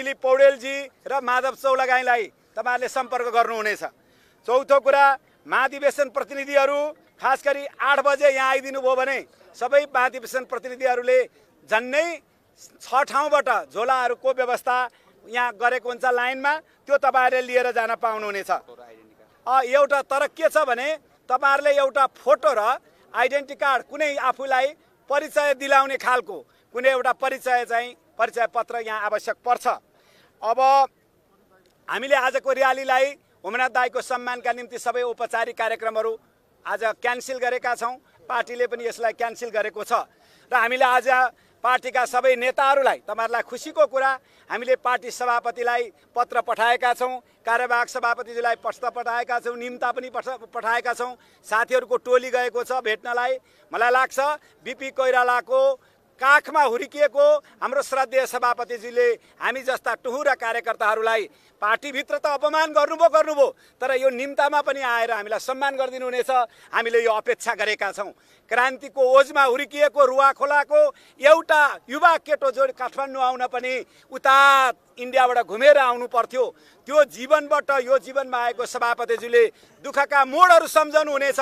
दिलीप पौडेलजी र माधव चौलागाईलाई तपाईहरुले सम्पर्क गर्नुहुनेछ। चौथो कुरा, महाधिवेशन प्रतिनिधिहरू खास गरी 8 बजे यहाँ आइदिनु भयो भने सबै महाधिवेशन प्रतिनिधिहरूले झन्नै 6 ठाउँबाट झोलाहरूको व्यवस्था यहाँ गरेको हुन्छ लाइनमा, त्यो तपाईहरुले लिएर जान पाउनुहुनेछ। एउटा तर के छ भने तपाईहरुले एउटा फोटो र आइडेन्टिटी कार्ड कुनै आफूलाई परिचय दिलाउने खालको कुनै एउटा परिचय पत्र यहाँ आवश्यक पर्छ। अब हामीले आजको र्यालीलाई होमनाथ दाइको सम्मानका निम्ति सबै औपचारिक कार्यक्रमहरू आज क्यान्सल गरेका छौं। पार्टीले पनि यसलाई क्यान्सल गरेको छ र हामीले आज पार्टीका सबै नेताहरूलाई तपाईहरुलाई खुसीको कुरा हामीले पार्टी सभापतिलाई पत्र पठाएका छौं, कार्यवाहक सभापतिजीलाई पत्र पठाएका छौं, निम्ता पनि पठाएका छौं। साथीहरुको टोली गएको छ भेट्नलाई। मलाई लाग्छ बीपी कोइरालाको काखमा हुर्किएको हाम्रो श्रद्धेय सभापतिजीले हामी जस्ता टुहुरा कार्यकर्ताहरूलाई पार्टीभित्र त अपमान गर्नुभयो, तर यो निम्तामा पनि आएर हामीलाई सम्मान गरिदिनुहुनेछ, हामीले यो अपेक्षा गरेका छौं। क्रान्तिको ओजमा हुर्किएको रुवाखोलाको एउटा युवा केटो जो काठमाडौँ आउन पनि उता इन्डियाबाट घुमेर आउनु पर्थ्यो, त्यो जीवनबाट यो जीवनमा आएको सभापतिजीले दुःखका मोडहरू सम्झनु हुनेछ।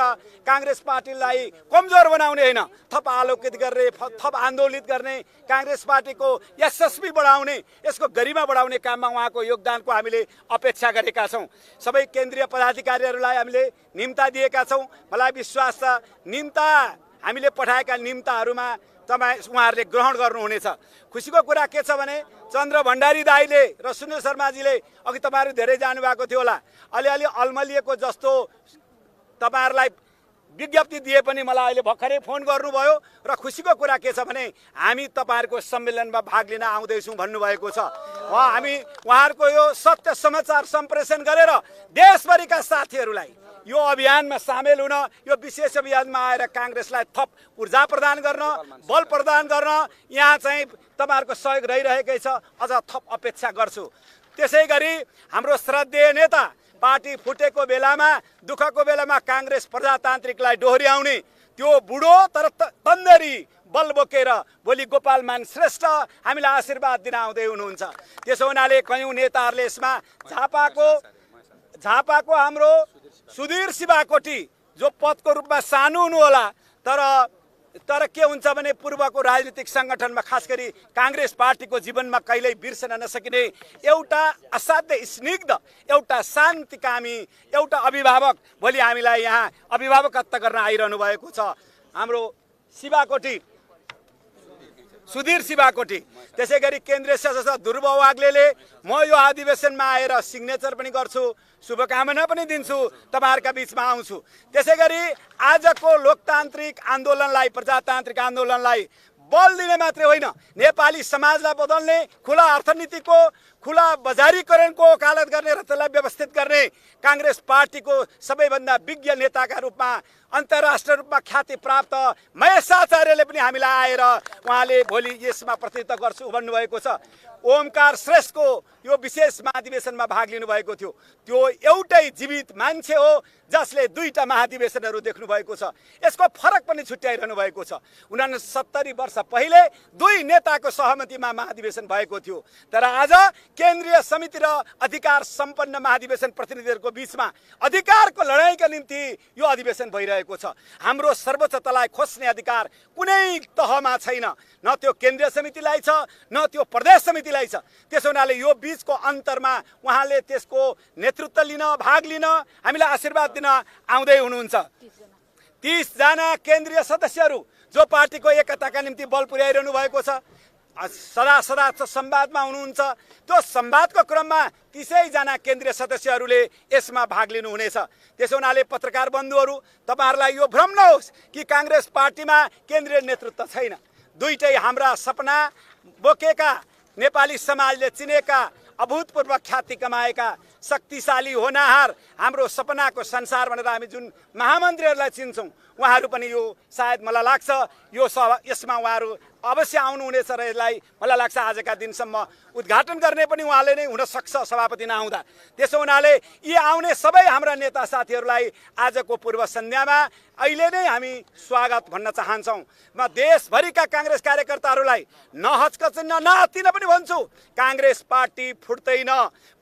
कांग्रेस पार्टीलाई कमजोर बनाउने हैन, थप आलोकित गर्ने, थप आन्दोलित गर्ने, कांग्रेस पार्टीको यशस्वी बढाउने, यसको गरिमा बढाउने काममा उहाँको योगदानको हामीले अपेक्षा गरेका छौं। सबै केन्द्रीय पदाधिकारीहरूलाई हामीले निम्ता दिएका छौं। मलाई विश्वास छ निम्ता हामीले पठाएका निम्ताहरूमा उहाँहरूले ग्रहण गर्नुहुनेछ। खुसीको कुरा के छ भने चन्द्र भण्डारी दाइले र सुनिल शर्माजीले अघि तपाईहरु धेरै जानुभएको थियो होला, अलिअलि अल्मलिएको जस्तो तपाईहरुलाई विज्ञप्ति दिए पनि मलाई अहिले भर्खरै फोन गर्नुभयो र खुसीको कुरा के छ भने हामी तपाईहरुको सम्मेलनमा भाग लिन आउँदैछौँ भन्नुभएको छ। हामी उहाँहरुको यो सत्य समाचार सम्प्रेषण गरेर देशभरिका साथीहरूलाई यो अभियानमा सामेल हुन, यो विशेष अभियानमा आएर कांग्रेसलाई थप ऊर्जा प्रदान गर्न, बल प्रदान गर्न यहाँ चाहिँ तपाईहरुको सहयोग रहिरहेकै छ। अझ थप अपेक्षा गर्छु। त्यसैगरी हाम्रो श्रद्धेय नेता पार्टी फुटेको बेलामा, दुःखको बेलामा कांग्रेस प्रजातान्त्रिकलाई डोहोर्याउने त्यो बुढो तर तन्दरी बल बोकेर भोलि गोपालमान श्रेष्ठ हामीलाई आशीर्वाद दिन आउँदै हुनुहुन्छ। त्यसो हुनाले कयौं नेताहरूले यसमा झापाको हाम्रो सुधीर शिवाकोटी जो पदको रूपमा सानो हुनु होला, तर के हुन्छ भने पूर्वको राजनीतिक संगठनमा खास गरी कांग्रेस पार्टीको जीवनमा कहिल्यै बिर्सन नसकिने एउटा असाध्य स्निग्ध, एउटा शान्तिकामी, एउटा अभिभावक भोलि हामीलाई यहाँ अभिभावकत्व गर्न आइरहनु भएको छ हाम्रो शिवाकोटी, सुधीर शिवाकोटी। त्यसैगरी केन्द्रीय सदस्य ध्रुव वाग्लेले म यो अधिवेशनमा आएर सिग्नेचर पनि गर्छु, शुभकामना पनि दिन्छु, तपाईहरुका बीचमा आउँछु। त्यसैगरी आजको लोकतान्त्रिक आन्दोलनलाई, प्रजातान्त्रिक आन्दोलनलाई बल दिने मात्रै होइन, नेपाली समाजलाई बदल्ने, खुला अर्थनीतिको, खुला बजारीकरणको वकालत गर्ने र त्यसलाई व्यवस्थित गर्ने कांग्रेस पार्टीको सबैभन्दा विज्ञ नेताका रूपमा, अन्तर्राष्ट्रिय रूपमा ख्याति प्राप्त महेश आचार्यले पनि हामीलाई आएर उहाँले भोलि यसमा प्रतिनिधित्व गर्छु भन्नुभएको छ। ओमकार श्रेष्ठको यो विशेष महाधिवेशनमा भाग लिनुभएको थियो, त्यो एउटै जीवित मान्छे हो जसले दुईटा महाधिवेशनहरू देख्नु भएको छ। यसको फरक पनि छुट्याइरहनु भएको छ। 69 वर्ष पहिले दुई नेताको सहमतिमा महाधिवेशन भएको थियो, तर आज केन्द्रीय समिति र अधिकार सम्पन्न महाधिवेशन प्रतिनिधिहरूको बीचमा अधिकारको लडाईका निम्ति यो अधिवेशन भइरहेको छ। हाम्रो सर्वोच्चतालाई खोज्ने अधिकार कुनै तहमा छैन, न त्यो केन्द्रीय समितिलाई छ, न त्यो प्रदेश समितिलाई छ। त्यसो हुनाले यो बीचको अन्तरमा उहाँले त्यसको नेतृत्व लिन, भाग लिन, हामीलाई आशीर्वाद दिन आउँदै हुनुहुन्छ। 30 जना केन्द्रीय सदस्यहरू जो पार्टीको एकताका निम्ति बल पुर्याइरहनु भएको छ, सदा संवादमा हुनुहुन्छ। त्यो संवादको क्रममा 30 जना केन्द्रीय सदस्यहरूले यसमा भाग लिनुहुनेछ। त्यसो हुनाले पत्रकार बन्धुहरू, तपाईहरुलाई यो भ्रम नहोस् कि कांग्रेस पार्टीमा केन्द्रीय नेतृत्व छैन। दुईटै हाम्रा सपना बोकेका, नेपाली समाजले चिनेका, अभूतपूर्व ख्याति कमाएका, शक्तिशाली होनाहार, हाम्रो सपनाको संसार भनेर हामी जुन महामन्त्रीहरूलाई चिन्छौँ, उहाँहरू पनि यो सायद मलाई लाग्छ यसमा उहाँहरू अवश्य आउनुहुनेछ र यसलाई मलाई लाग्छ आजका दिनसम्म उद्घाटन गर्ने पनि उहाँले नै हुनसक्छ सभापति नआउँदा। त्यसो हुनाले यी आउने सबै हाम्रा नेता साथीहरूलाई आजको पूर्व सन्ध्यामा अहिले नै हामी स्वागत भन्न चाहन्छौँ। म देशभरिका काङ्ग्रेस कार्यकर्ताहरूलाई नहचकचिन नआत्तिन पनि भन्छु, काङ्ग्रेस पार्टी फुट्दैन।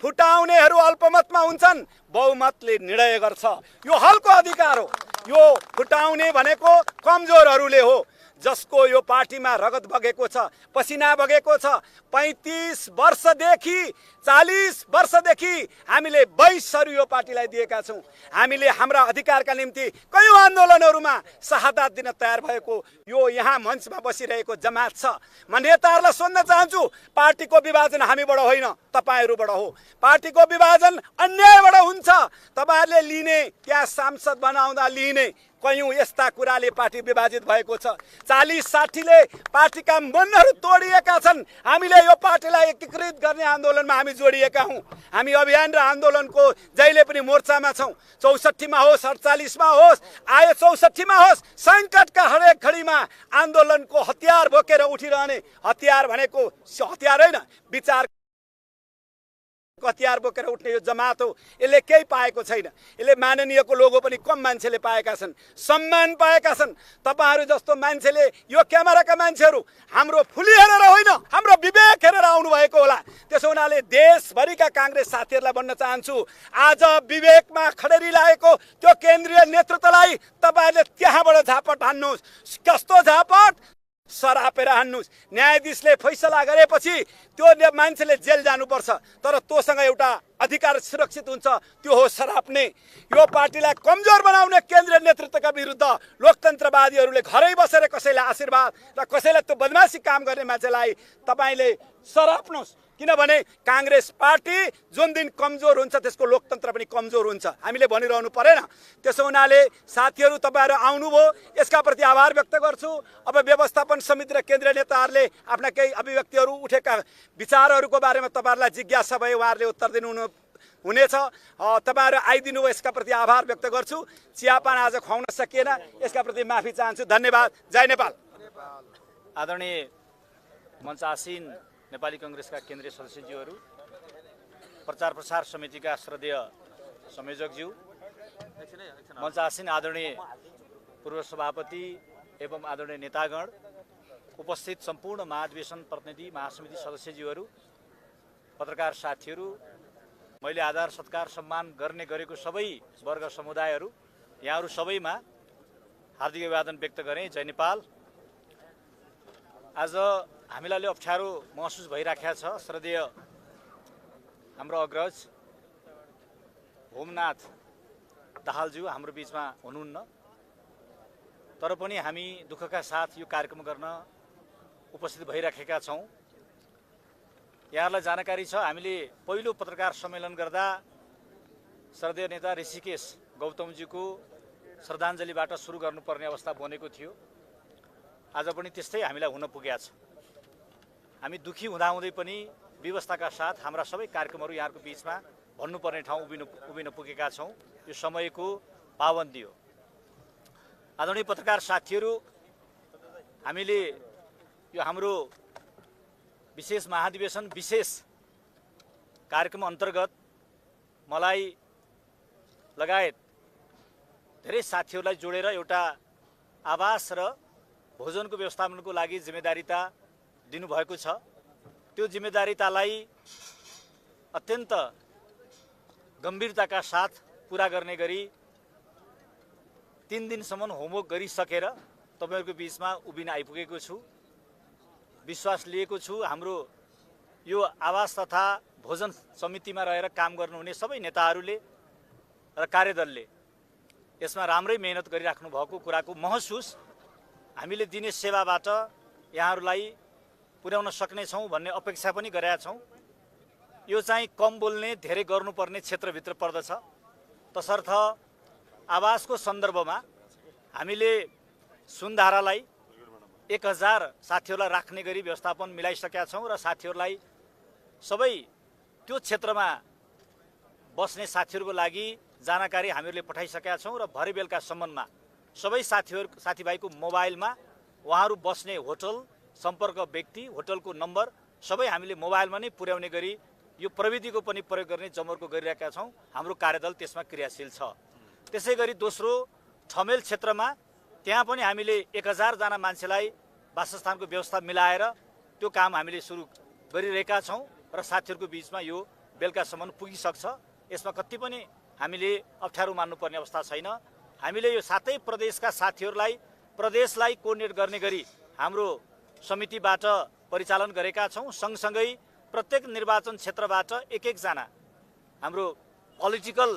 फुटाउनेहरू अल्पमतमा हुन्छन्, बहुमतले निर्णय गर्छ। यो हलको अधिकार हो। यो फुटाउने भनेको कमजोरहरूले हो, जसको यो पार्टीमा रगत बगेको छ, पसिना बगेको छ। 35 वर्षदेखि 40 वर्षदेखि हामीले 22 यो पार्टीलाई दिएका छौँ। हामीले हाम्रा अधिकारका निम्ति कयौँ आन्दोलनहरूमा शहादत दिन तयार भएको यो यहाँ मञ्चमा बसिरहेको जमात छ। म नेताहरूलाई सोध्न चाहन्छु, पार्टीको विभाजन हामीबाट होइन, तपाईँहरूबाट हो। पार्टीको विभाजन अन्यायबाट हुन्छ। तपाईँहरूले लिने, त्यहाँ सांसद बनाउँदा लिने कयौँ यस्ता कुराले पार्टी विभाजित भएको छ। 40-60ले पार्टीका मनहरू तोडिएका छन्। हामीले यो पार्टीलाई एकीकृत गर्ने आन्दोलनमा हामी जोडिएका हौँ। हामी अभियान र आन्दोलनको जहिले पनि मोर्चामा छौँ। 64मा होस्, 48मा होस्, आयो 64मा होस्, सङ्कटका हरेक घडीमा आन्दोलनको हतियार बोकेर उठिरहने। हतियार भनेको हतियार होइन, विचार हतियार बोकेर उठ्ने यो जमात हो। यसले केही पाएको छैन। यसले माननीयको लोगो पनि कम मान्छेले पाएका छन्, सम्मान पाएका छन्। तपाईँहरू जस्तो मान्छेले, यो क्यामेराका मान्छेहरू हाम्रो फुली हेरेर होइन, हाम्रो विवेक हेरेर आउनु भएको होला। त्यसो हुनाले देशभरिका काङ्ग्रेस साथीहरूलाई भन्न चाहन्छु, आज विवेकमा खडेरी लागेको त्यो केन्द्रीय नेतृत्वलाई तपाईँहरूले त्यहाँबाट झापट हान्नुहोस्। कस्तो झापट? सरापेर हान्नुहोस्। न्यायाधीशले फैसला गरेपछि त्यो मान्छेले जेल जानुपर्छ, तर तँसँग एउटा अधिकार सुरक्षित हुन्छ, त्यो हो सराप्ने। यो पार्टीलाई कमजोर बनाउने केन्द्रीय नेतृत्वका विरुद्ध लोकतन्त्रवादीहरूले घरै बसेर कसैलाई आशीर्वाद र कसैलाई त्यो बदमासी काम गर्ने मान्छेलाई तपाईँले सराप्नुहोस्। किनभने काङ्ग्रेस पार्टी जुन दिन कमजोर हुन्छ त्यसको लोकतन्त्र पनि कमजोर हुन्छ। हामीले भनिरहनु परेन। त्यसो हुनाले साथीहरू, तपाईँहरू आउनुभयो, यसका प्रति आभार व्यक्त गर्छु। अब व्यवस्थापन समिति र केन्द्रीय नेताहरूले आफ्ना केही अभिव्यक्तिहरू उठेका विचारहरूको बारेमा तपाईँहरूलाई जिज्ञासा भए उहाँहरूले उत्तर दिनु हुनेछ। तपाईँहरू आइदिनु भयो, यसका प्रति आभार व्यक्त गर्छु। चियापान आज खुवाउन सकिएन, यसका प्रति माफी चाहन्छु। धन्यवाद। जय नेपाल। आदरणीय मञ्चासीन नेपाली काङ्ग्रेसका केन्द्रीय सदस्यज्यूहरू, प्रचार प्रसार समितिका श्रद्धेय संयोजकज्यू, मञ्चासीन आदरणीय पूर्व सभापति एवं आदरणीय नेतागण, उपस्थित सम्पूर्ण महाधिवेशन प्रतिनिधि महासमिति सदस्यज्यूहरू, पत्रकार साथीहरू, मैले आदर सत्कार सम्मान गर्ने गरेको सबै वर्ग समुदायहरू, यहाँहरू सबैमा हार्दिक अभिवादन व्यक्त गरेँ। जय नेपाल। आज हामीलाई अप्ठ्यारो महसुस भइराखेको छ। श्रद्धेय हाम्रो अग्रज होमनाथ दाहालज्यू हाम्रो बिचमा हुनुहुन्न, तर पनि हामी दुःखका साथ यो कार्यक्रम गर्न उपस्थित भइराखेका छौँ। यहाँहरूलाई जानकारी छ, हामीले पहिलो पत्रकार सम्मेलन गर्दा श्रद्धेय नेता ऋषिकेश गौतमजीको श्रद्धाञ्जलीबाट सुरु गर्नुपर्ने अवस्था बनेको थियो। आज पनि त्यस्तै हामीलाई हुन पुगेको छ। हामी दुखी हुँदाहुँदै पनि व्यवस्थाका साथ हाम्रा सबै कार्यक्रमहरू यहाँको बिचमा भन्नुपर्ने ठाउँ उभिन पुगेका छौँ। यो समयको पाबन्दी हो। आदरणीय पत्रकार साथीहरू, हामीले यो हाम्रो विशेष महाधिवेशन विशेष कार्यक्रम अन्तर्गत मलाई लगायत धेरै साथीहरूलाई जोडेर एउटा आवास र भोजनको व्यवस्थापनको लागि जिम्मेदारीता दिनुभएको छ। त्यो जिम्मेदारीतालाई अत्यन्त गम्भीरताका साथ पुरा गर्ने गरी 3 दिनसम्म होमवर्क गरिसकेर तपाईँहरूको बिचमा उभिन आइपुगेको छु। विश्वास लिएको छु हाम्रो यो आवास तथा भोजन समितिमा रहेर काम गर्नुहुने सबै नेताहरूले र कार्यदलले यसमा राम्रै मेहनत गरिराख्नु भएको कुराको महसुस हामीले दिने सेवाबाट यहाँहरूलाई पुर्याउन सक्नेछौँ भन्ने अपेक्षा पनि गरेका छौँ। यो चाहिँ कम बोल्ने धेरै गर्नुपर्ने क्षेत्रभित्र पर्दछ। तसर्थ आवासको सन्दर्भमा हामीले सुनधारालाई 1000 साथीहरूलाई राख्ने गरी व्यवस्थापन मिलाइसकेका छौँ र साथीहरूलाई सबै त्यो क्षेत्रमा बस्ने साथीहरूको लागि जानकारी हामीहरूले पठाइसकेका छौँ र भरे बेलुका सम्बन्धमा सबै साथीभाइको मोबाइलमा उहाँहरू बस्ने होटल सम्पर्क व्यक्ति, होटलको नम्बर सबै हामीले मोबाइलमा नै पुर्याउने गरी यो प्रविधिको पनि प्रयोग गर्ने जमर्को गरिरहेका छौँ। हाम्रो कार्यदल त्यसमा क्रियाशील छ। त्यसै गरी दोस्रो ठमेल क्षेत्रमा त्यहाँ पनि हामीले 1000 जना मान्छेलाई वासस्थानको व्यवस्था मिलाएर त्यो काम हामीले सुरु गरिरहेका छौँ र साथीहरूको बिचमा यो बेलुकासम्म पुगिसक्छ। यसमा कति पनि हामीले अप्ठ्यारो मान्नुपर्ने अवस्था छैन। हामीले यो सातै प्रदेशका साथीहरूलाई प्रदेशलाई कोर्डिनेट गर्ने गरी हाम्रो समितिबाट परिचालन गरेका छौँ। सँगसँगै प्रत्येक निर्वाचन क्षेत्रबाट एक जना हाम्रो पोलिटिकल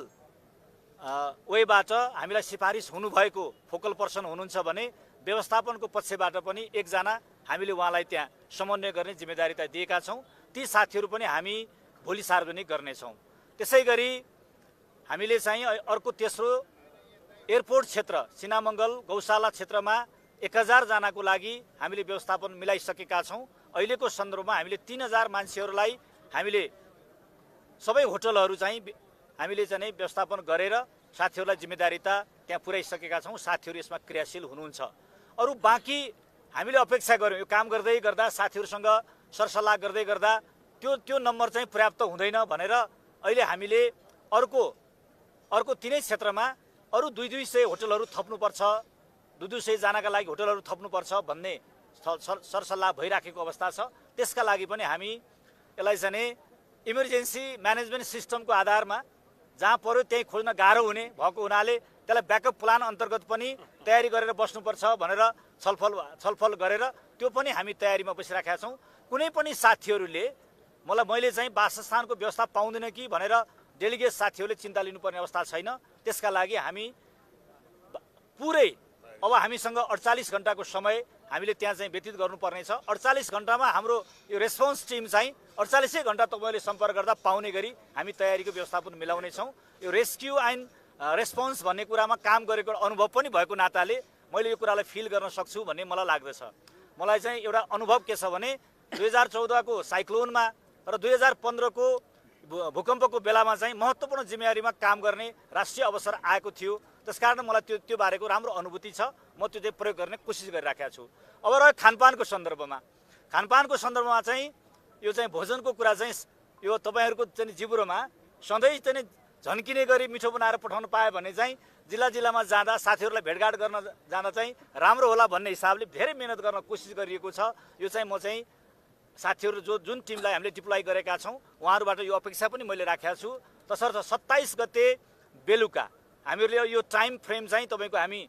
वेबाट हामीलाई सिफारिस हुनुभएको फोकल पर्सन हुनुहुन्छ भने व्यवस्थापनको पक्षबाट पनि एकजना हामीले उहाँलाई त्यहाँ समन्वय गर्ने जिम्मेदारी दिएका छौँ। ती साथीहरू पनि हामी भोलि सार्वजनिक गर्नेछौँ। त्यसै गरी हामीले चाहिँ अर्को तेस्रो एयरपोर्ट क्षेत्र सिनामङ्गल गौशाला क्षेत्रमा 1000 जनाको लागि हामीले व्यवस्थापन मिलाइसकेका छौँ। अहिलेको सन्दर्भमा हामीले 3000 मान्छेहरूलाई हामीले सबै होटलहरू चाहिँ हामीले चाहिँ व्यवस्थापन गरेर साथीहरूलाई जिम्मेदारीता त्यहाँ पुर्याइसकेका छौँ। साथीहरू यसमा क्रियाशील हुनुहुन्छ। अरू बाँकी हामीले अपेक्षा गऱ्यौँ यो काम गर्दै गर्दा साथीहरूसँग सरसल्लाह गर्दै गर्दा त्यो नम्बर चाहिँ पर्याप्त हुँदैन भनेर अहिले हामीले अर्को तिनै क्षेत्रमा अरू 200 होटलहरू थप्नुपर्छ, 200 जनाका लागि होटलहरू थप्नुपर्छ भन्ने सरसल्लाह भइराखेको अवस्था छ। त्यसका लागि पनि हामी यसलाई चाहिँ इमर्जेन्सी म्यानेजमेन्ट सिस्टमको आधारमा जहाँ पर्यो त्यहीँ खोज्न गाह्रो हुने भएको हुनाले त्यसलाई ब्याकअप प्लान अन्तर्गत पनि तयारी गरेर बस्नुपर्छ भनेर छलफल गरेर त्यो पनि हामी तयारीमा बसिराखेका छौँ। कुनै पनि साथीहरूले मैले चाहिँ वासस्थानको व्यवस्था पाउँदैन कि भनेर डेलिगेट साथीहरूले चिन्ता लिनुपर्ने अवस्था छैन। त्यसका लागि हामी पुरै अब हामीसँग 48 घण्टाको समय हामीले त्यहाँ चाहिँ व्यतीत गर्नुपर्नेछ। 48 घण्टामा हाम्रो यो रेस्पोन्स टिम चाहिँ 48 घण्टा तपाईँले सम्पर्क गर्दा पाउने गरी हामी तयारीको व्यवस्थापन मिलाउनेछौँ। यो रेस्क्यु एन्ड रेस्पोन्स भन्ने कुरामा काम गरेको अनुभव पनि भएको नाताले मैले यो कुरालाई फिल गर्न सक्छु भन्ने मलाई लाग्दछ। मलाई चाहिँ एउटा अनुभव के छ भने 2014 को साइक्लोनमा र 2015 को भूकम्पको बेलामा चाहिँ महत्त्वपूर्ण जिम्मेवारीमा काम गर्ने राष्ट्रिय अवसर आएको थियो। त्यसकारण मलाई त्यो बारेको राम्रो अनुभूति छ। म त्यो चाहिँ प्रयोग गर्ने कोसिस गरिराखेको छु। अब रह्यो खानपानको सन्दर्भमा चाहिँ यो चाहिँ भोजनको कुरा चाहिँ यो तपाईँहरूको चाहिँ जिब्रोमा सधैँ चाहिँ झन्किने गरी मिठो बनाएर पठाउन पायो भने चाहिँ जिल्लामा जाँदा साथीहरूलाई भेटघाट गर्न जाँदा चाहिँ राम्रो होला भन्ने हिसाबले धेरै मेहनत गर्न कोसिस गरिएको छ। यो चाहिँ म चाहिँ साथीहरू जुन टिमलाई हामीले डिप्लोय गरेका छौँ उहाँहरूबाट यो अपेक्षा पनि मैले राखेको छु। तसर्थ 27 गते बेलुका हामीहरूले यो टाइम फ्रेम चाहिँ तपाईँको हामी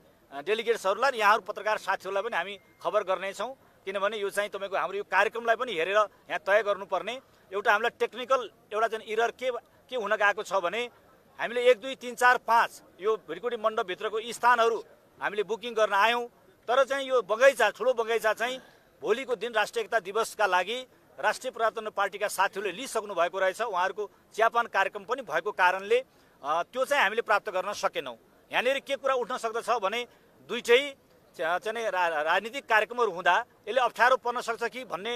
डेलिगेट्सहरूलाई र यहाँहरू पत्रकार साथीहरूलाई पनि हामी खबर गर्नेछौँ। किनभने यो चाहिँ तपाईँको हाम्रो यो कार्यक्रमलाई पनि हेरेर यहाँ तय गर्नुपर्ने एउटा हामीलाई टेक्निकल एउटा चाहिँ इरर के हुन गएको छ भने हामीले 1 2 3 4 5 यो भिरकुटी मण्डपभित्रको यी स्थानहरू हामीले बुकिङ गर्न आयौँ। तर चाहिँ यो बगैँचा ठुलो बगैँचा चाहिँ भोलिको दिन राष्ट्रिय एकता दिवसका लागि राष्ट्रिय प्रजातन्त्र पार्टीका साथीहरूले लिइसक्नु भएको रहेछ। उहाँहरूको चियापान कार्यक्रम पनि भएको कारणले त्यो चाहिँ हामीले प्राप्त गर्न सकेनौँ। यहाँनिर के कुरा उठ्न सक्दछ भने दुईटै चाहिँ राजनीतिक कार्यक्रमहरू हुँदा यसले अप्ठ्यारो पर्न सक्छ कि भन्ने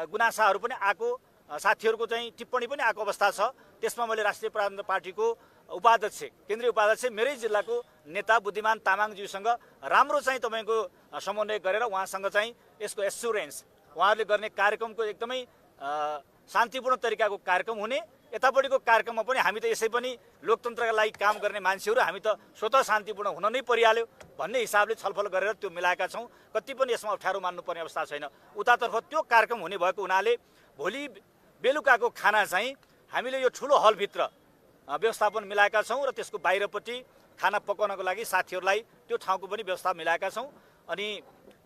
गुनासाहरू पनि आएको, साथीहरूको चाहिँ टिप्पणी पनि आएको अवस्था छ। त्यसमा मैले राष्ट्रिय प्रजातन्त्र पार्टीको केन्द्रीय उपाध्यक्ष मेरै जिल्लाको नेता बुद्धिमान तामाङज्यूसँग राम्रो चाहिँ तपाईँको समन्वय गरेर उहाँसँग चाहिँ यसको एस्युरेन्स उहाँहरूले गर्ने कार्यक्रमको एकदमै शान्तिपूर्ण तरिकाको कार्यक्रम हुने, यतापट्टिको कार्यक्रममा पनि हामी त यसै पनि लोकतन्त्रका लागि काम गर्ने मान्छेहरू हामी त स्वतः शान्तिपूर्ण हुन नै परिहाल्यो भन्ने हिसाबले छलफल गरेर त्यो मिलाएका छौँ। कति पनि यसमा अप्ठ्यारो मान्नुपर्ने अवस्था छैन। उतातर्फ त्यो कार्यक्रम हुने भएको हुनाले भोलि बेलुकाको खाना चाहिँ हामीले यो ठुलो हलभित्र व्यवस्थापन मिलाएका छौँ र त्यसको बाहिरपट्टि खाना पकाउनको लागि साथीहरूलाई त्यो ठाउँको पनि व्यवस्था मिलाएका छौँ। अनि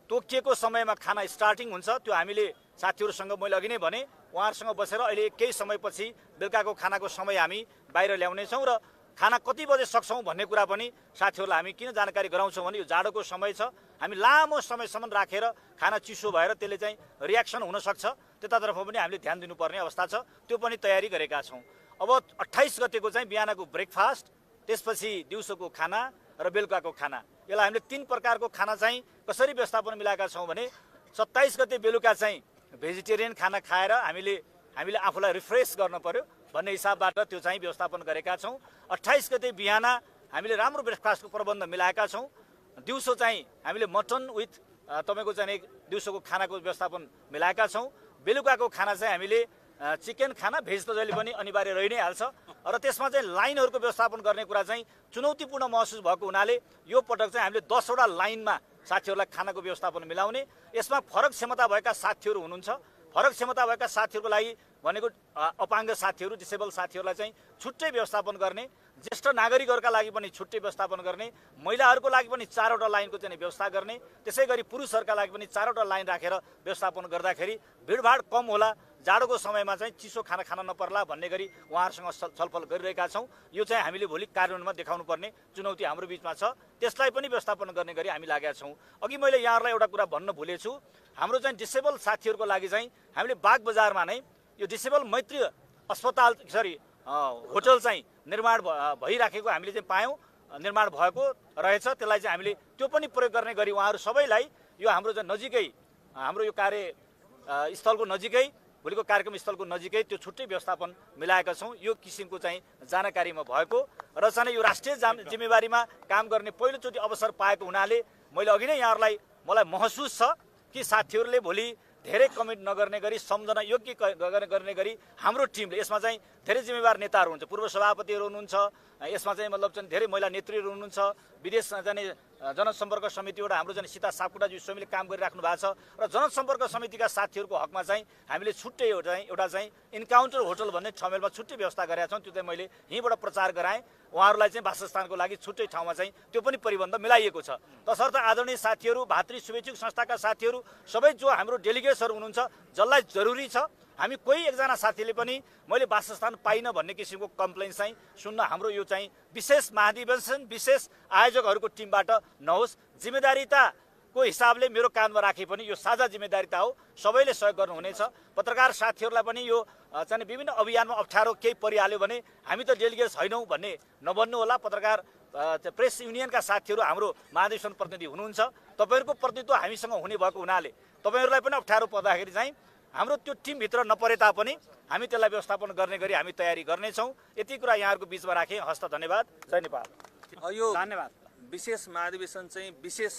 तोकिएको समयमा खाना स्टार्टिङ हुन्छ त्यो हामीले साथीहरूसँग मैले अघि नै भने उहाँहरूसँग बसेर अहिले केही समयपछि बेलुकाको खानाको समय हामी बाहिर ल्याउनेछौँ र खाना कति बजे सक्छौँ भन्ने कुरा पनि साथीहरूलाई हामी किन जानकारी गराउँछौँ भने यो जाडोको समय छ। हामी लामो समयसम्म राखेर खाना चिसो भएर त्यसले चाहिँ रियाक्सन हुनसक्छ। त्यतातर्फ पनि हामीले ध्यान दिनुपर्ने अवस्था छ। त्यो पनि तयारी गरेका छौँ। अब 28 गतेको चाहिँ बिहानको ब्रेकफास्ट, त्यसपछि दिउँसोको खाना र बेलुकाको खाना, यसलाई हामीले 3 प्रकारको खाना चाहिँ कसरी व्यवस्थापन मिलाएका छौँ भने 27 गते बेलुका चाहिँ भेजिटेरियन खाना खाएर हामीले आफूलाई रिफ्रेस गर्न पर्यो भन्ने हिसाबबाट त्यो चाहिँ व्यवस्थापन गरेका छौँ। 28 गते बिहान हामीले राम्रो ब्रेकफास्टको प्रबन्ध मिलाएका छौँ। दिउँसो चाहिँ हामीले मटन विथ तपाईँको चाहिँ दिउँसोको खानाको व्यवस्थापन मिलाएका छौँ। बेलुकाको खाना चाहिँ हामीले चिकन खाना भेज त जहिले पनि अनिवार्य रहि नै हाल्छ र त्यसमा चाहिँ लाइनहरूको व्यवस्थापन गर्ने कुरा चाहिँ चुनौतीपूर्ण महसुस भएको हुनाले यो पटक चाहिँ हामीले 10वटा लाइनमा साथीहरूलाई खानाको व्यवस्थापन मिलाउने। यसमा फरक क्षमता भएका साथीहरू हुनुहुन्छ। फरक क्षमता भएका साथीहरूको लागि भनेको अपाङ्ग साथीहरू, डिसेबल साथीहरूलाई चाहिँ छुट्टै व्यवस्थापन गर्ने, ज्येष्ठ नागरिकहरूका लागि पनि छुट्टै व्यवस्थापन गर्ने, महिलाहरूको लागि पनि 4वटा लाइनको चाहिँ व्यवस्था गर्ने, त्यसै गरी पुरुषहरूका लागि पनि 4वटा लाइन राखेर व्यवस्थापन गर्दाखेरि भिडभाड कम होला, जाडोको समयमा चाहिँ चिसो खाना खान नपर्ला भन्ने गरी उहाँहरूसँग छलफल गरिरहेका छौँ। यो चाहिँ हामीले भोलि कार्यान्वयनमा देखाउनु पर्ने चुनौती हाम्रो बिचमा छ, त्यसलाई पनि व्यवस्थापन गर्ने गरी हामी लागेका छौँ। अघि मैले यहाँहरूलाई एउटा कुरा भन्न भुलेछु, हाम्रो चाहिँ डिसेबल साथीहरूको लागि चाहिँ हामीले बाग बजारमा नै यो डिसेबल मैत्री अस्पताल होटल चाहिँ निर्माण भइराखेको हामीले चाहिँ पायौँ, निर्माण भएको रहेछ। त्यसलाई चाहिँ हामीले त्यो पनि प्रयोग गर्ने गरी उहाँहरू सबैलाई यो हाम्रो चाहिँ नजिकै हाम्रो यो कार्यस्थलको नजिकै, भोलिको कार्यक्रम स्थलको नजिकै त्यो छुट्टै व्यवस्थापन मिलाएका छौँ। यो किसिमको चाहिँ जानकारीमा भएको र चाहिँ यो राष्ट्रिय जिम्मेवारीमा काम गर्ने पहिलोचोटि अवसर पाएको हुनाले मैले अघि नै यहाँहरूलाई मलाई महसुस छ कि साथीहरूले भोलि धेरै कमिट नगर्ने गरी सम्झना योग्य गर्ने गरी हाम्रो टिमले, यसमा चाहिँ धेरै जिम्मेवार नेताहरू हुनुहुन्छ, पूर्व सभापतिहरू हुनुहुन्छ, यसमा चाहिँ मतलब चाहिँ धेरै महिला नेत्रीहरू हुनुहुन्छ, विदेश जाने जनसम्पर्क समितिबाट हाम्रो चाहिँ सीता सापकोटाजी स्वयंले काम गरिराख्नु भएको छ र जनसम्पर्क समितिका साथीहरूको हकमा चाहिँ हामीले छुट्टै एउटा चाहिँ इन्काउन्टर होटल भन्ने ठमेलमा छुट्टै व्यवस्था गरेका छौँ। त्यो चाहिँ मैले यहीँबाट प्रचार गराएँ। उहाँहरूलाई चाहिँ वासस्थानको लागि छुट्टै ठाउँमा चाहिँ त्यो पनि परिबन्ध मिलाइएको छ। तसर्थ आदरणीय साथीहरू, भातृ शुभेच्छुक संस्थाका साथीहरू सबै जो हाम्रो डेलिगेट्सहरू हुनुहुन्छ, जसलाई जरुरी छ, हामी कोही एकजना साथीले पनि मैले वासस्थान पाइनँ भन्ने किसिमको कम्प्लेन चाहिँ सुन्न हाम्रो यो चाहिँ विशेष महाधिवेशन विशेष आयोजकहरूको टिमबाट नहोस्। जिम्मेदारिताको हिसाबले मेरो काँधमा राखे पनि यो साझा जिम्मेदारिता हो, सबैले सहयोग गर्नुहुनेछ। पत्रकार साथीहरूलाई पनि यो चाहिँ विभिन्न अभियानमा अप्ठ्यारो केही परिहाल्यो भने हामी त डेलिगेट्स होइनौँ भन्ने नभन्नु होला। पत्रकार प्रेस युनियनका साथीहरू हाम्रो महाधिवेशन प्रतिनिधि हुनुहुन्छ, तपाईँहरूको प्रतिनिधित्व हामीसँग हुने भएको हुनाले तपाईँहरूलाई पनि अप्ठ्यारो पर्दाखेरि चाहिँ हाम्रो त्यो टिमभित्र नपरे तापनि हामी त्यसलाई व्यवस्थापन गर्ने गरी हामी तयारी गर्नेछौँ। यति कुरा यहाँहरूको बिचमा राखेँ। हस्त, धन्यवाद। जय नेपाल। यो धन्यवाद। विशेष महाधिवेशन चाहिँ विशेष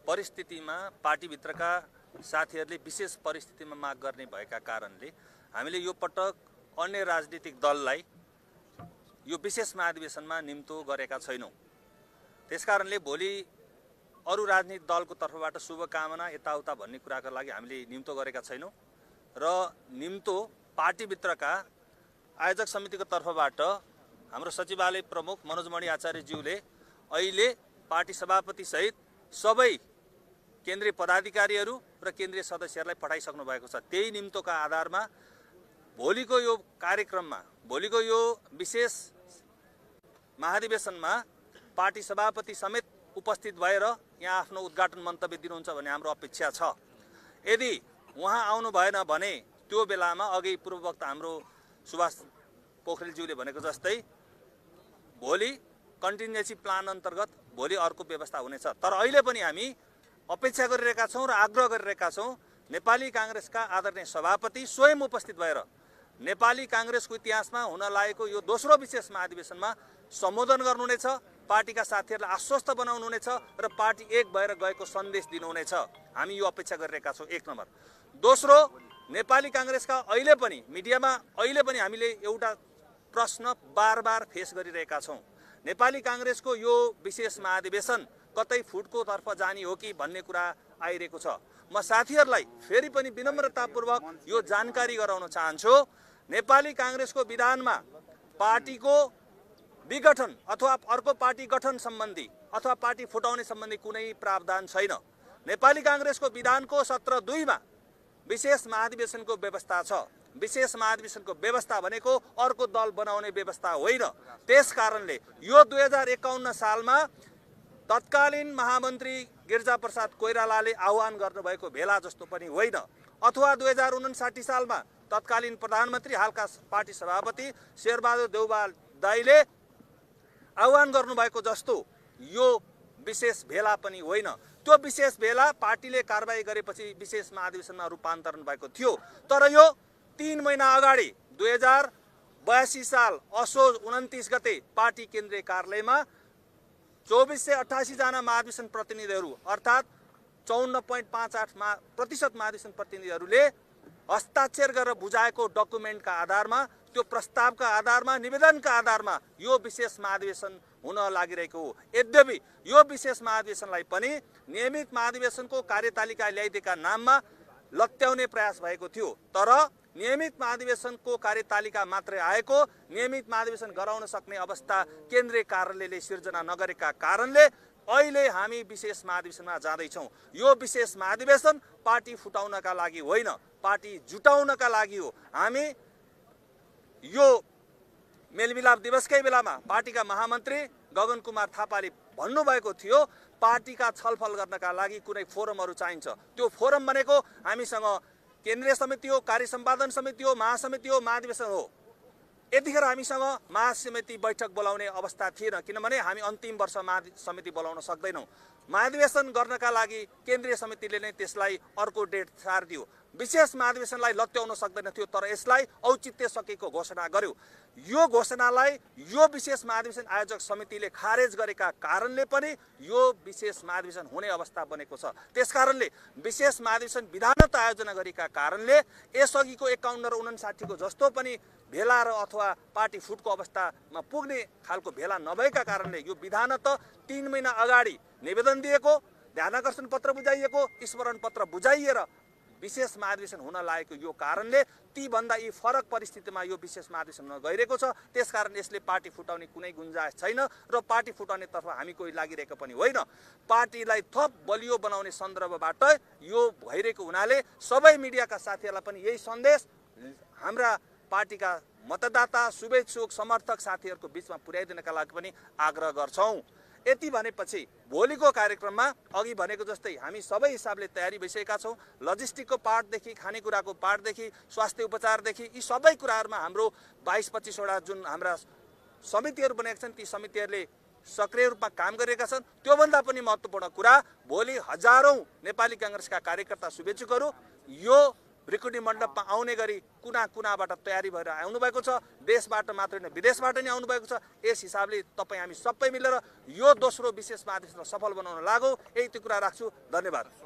परिस्थितिमा पार्टीभित्रका साथीहरूले विशेष परिस्थितिमा माग गर्ने भएका कारणले हामीले यो पटक अन्य राजनीतिक दललाई यो विशेष महाधिवेशनमा निम्तो गरेका छैनौँ। त्यसकारणले भोलि अरू राजनीतिक दलको तर्फबाट शुभकामना यताउता भन्ने कुराका लागि हामीले निम्तो गरेका छैनौँ र निम्तो पार्टीभित्रका आयोजक समितिको तर्फबाट हाम्रो सचिवालय प्रमुख मनोजमणि आचार्यज्यूले अहिले पार्टी सभापति सहित सबै केन्द्रीय पदाधिकारीहरू र केन्द्रीय सदस्यहरूलाई पठाइसक्नु भएको छ। त्यही निम्तोका आधारमा भोलिको यो कार्यक्रममा, भोलिको यो विशेष महाधिवेशनमा पार्टी सभापति समेत उपस्थित भएर यहाँ आफ्नो उद्घाटन मन्तव्य दिनुहुन्छ भन्ने हाम्रो अपेक्षा छ। यदि उहाँ आउनु भएन भने त्यो बेलामा अघि पूर्ववक्ता हाम्रो सुभाष पोखरेलज्यूले भनेको जस्तै भोलि कन्टिन्जेन्सी प्लान अन्तर्गत भोलि अर्को व्यवस्था हुनेछ। तर अहिले पनि हामी अपेक्षा गरिरहेका छौँ र आग्रह गरिरहेका छौँ नेपाली काङ्ग्रेसका आदरणीय सभापति स्वयं उपस्थित भएर नेपाली काङ्ग्रेसको इतिहासमा हुन लागेको यो दोस्रो विशेष महाधिवेशनमा सम्बोधन गर्नुहुनेछ, पार्टीका साथीहरूलाई आश्वस्त बनाउनुहुनेछ र पार्टी एक भएर गएको सन्देश दिनुहुनेछ। हामी यो अपेक्षा गरिरहेका छौँ, एक नम्बर। दोस्रो, नेपाली काङ्ग्रेसका अहिले पनि मिडियामा अहिले पनि हामीले एउटा प्रश्न बार बार फेस गरिरहेका छौँ। नेपाली काङ्ग्रेसको यो विशेष महाधिवेशन कतै फुटको तर्फ जाने हो कि भन्ने कुरा आइरहेको छ। म साथीहरूलाई फेरि पनि विनम्रतापूर्वक यो जानकारी गराउन चाहन्छु, नेपाली काङ्ग्रेसको विधानमा पार्टीको विघटन अथवा अर्को पार्टी गठन सम्बन्धी अथवा पार्टी फुटाउने सम्बन्धी कुनै प्रावधान छैन। नेपाली काङ्ग्रेसको विधानको सत्र 2 मा विशेष महाधिवेशनको व्यवस्था छ। विशेष महाधिवेशनको व्यवस्था भनेको अर्को दल बनाउने व्यवस्था होइन। त्यसकारणले यो 2051 सालमा तत्कालीन महामन्त्री गिरिजाप्रसाद कोइरालाले आह्वान गर्नुभएको भेला जस्तो पनि होइन, अथवा 2059 सालमा तत्कालीन प्रधानमन्त्री हालका पार्टी सभापति शेरबहादुर देउबा दाइले आह्वान गर्नुभएको जस्तो यो विशेष भेला पनि होइन। त्यो विशेष भेला पार्टीले कारबाही गरेपछि विशेष महाधिवेशनमा रूपान्तरण भएको थियो। तर यो 3 महिना अगाडि 2082 साल असोज 29 गते पार्टी केन्द्रीय कार्यालयमा 2488 जना महाधिवेशन प्रतिनिधिहरू अर्थात् 54.58% महाधिवेशन प्रतिनिधिहरूले हस्ताक्षर गरेर बुझाएको डकुमेन्टका आधारमा, त्यो प्रस्तावका आधारमा, निवेदनका आधारमा यो विशेष महाधिवेशन हुन लागिरहेको हो। यद्यपि यो विशेष महाधिवेशनलाई पनि नियमित महाधिवेशनको कार्यतालिका ल्याइदिएका नाममा लत्याउने प्रयास भएको थियो, तर नियमित महाधिवेशनको कार्यतालिका मात्रै आएको, नियमित महाधिवेशन गराउन सक्ने अवस्था केन्द्रीय कार्यालयले सिर्जना नगरेका कारणले अहिले हामी विशेष महाधिवेशनमा जाँदैछौँ। यो विशेष महाधिवेशन पार्टी फुटाउनका लागि होइन, पार्टी जुटाउनका लागि हो। हामी यो मेलमिलाप दिवसकै बेलामा पार्टीका महामन्त्री गगन कुमार थापाले भन्नुभएको थियो, पार्टीका छलफल गर्नका लागि कुनै फोरमहरू चाहिन्छ। त्यो फोरम भनेको हामीसँग केन्द्रीय समिति हो, कार्य सम्पादन समिति हो, महासमिति हो, महाधिवेशन हो। यतिखेर हामीसँग महासमिति बैठक बोलाउने अवस्था थिएन, किनभने हामी अन्तिम वर्ष महासमिति बोलाउन सक्दैनौँ। महाधिवेशन गर्नका लागि केन्द्रीय समितिले नै त्यसलाई अर्को डेट सारिदियो। विशेष महाधिवेशनलाई लत्याउन सक्दैन थियो, तर यसलाई औचित्य सकेको घोषणा गर्यो। यो घोषणालाई यो विशेष महाधिवेशन आयोजक समितिले खारेज गरेका कारणले पनि यो विशेष महाधिवेशन हुने अवस्था बनेको छ। त्यसकारणले विशेष महाधिवेशन विधानत आयोजना गरेका कारणले यसअघिको 51 र 59 को जस्तो पनि भेला र अथवा पार्टी फुटको अवस्थामा पुग्ने खालको भेला नभएका कारणले यो विधानत 3 महिना अगाडि निवेदन दिएको, ध्यानाकर्षण पत्र बुझाइएको, स्मरण पत्र बुझाइएर विशेष महाधिवेशन हुन लागेको यो कारणले ती भन्दा यी फरक परिस्थितिमा यो विशेष महाधिवेशन हुन गइरहेको छ। त्यसकारण यसले पार्टी फुटाउने कुनै गुन्जाइस छैन र पार्टी फुटाउने तर्फ हामी कोही लागिरहेको पनि होइन। पार्टीलाई थप बलियो बनाउने सन्दर्भबाट यो भइरहेको हुनाले सबै मिडियाका साथीहरूलाई पनि यही सन्देश हाम्रा पार्टीका मतदाता, शुभेच्छुक, समर्थक साथीहरूको बीचमा पुर्याइदिनका लागि पनि आग्रह गर्छौँ। यति भनेपछि भोलिको कार्यक्रममा अघि भनेको जस्तै हामी सबै हिसाबले तयारी भइसकेका छौँ। लजिस्टिकको पार्टदेखि, खानेकुराको पार्टदेखि, स्वास्थ्य उपचारदेखि यी सबै कुराहरूमा हाम्रो 22-25 वटा जुन हाम्रा समितिहरू बनेका छन्, ती समितिहरूले सक्रिय रूपमा काम गरिरहेका छन्। त्योभन्दा पनि महत्त्वपूर्ण कुरा, भोलि हजारौँ नेपाली काङ्ग्रेसका कार्यकर्ता, शुभेच्छुकहरू यो रिक्रुटिङ मण्डपमा आउने गरी कुना कुनाबाट तयारी भएर आउनुभएको छ। देशबाट मात्रै होइन, विदेशबाट नि आउनुभएको छ। यस हिसाबले तपाईँ हामी सबै मिलेर यो दोस्रो विशेष महाधिवेशनलाई सफल बनाउन लागौँ। यही त्यो कुरा राख्छु। धन्यवाद।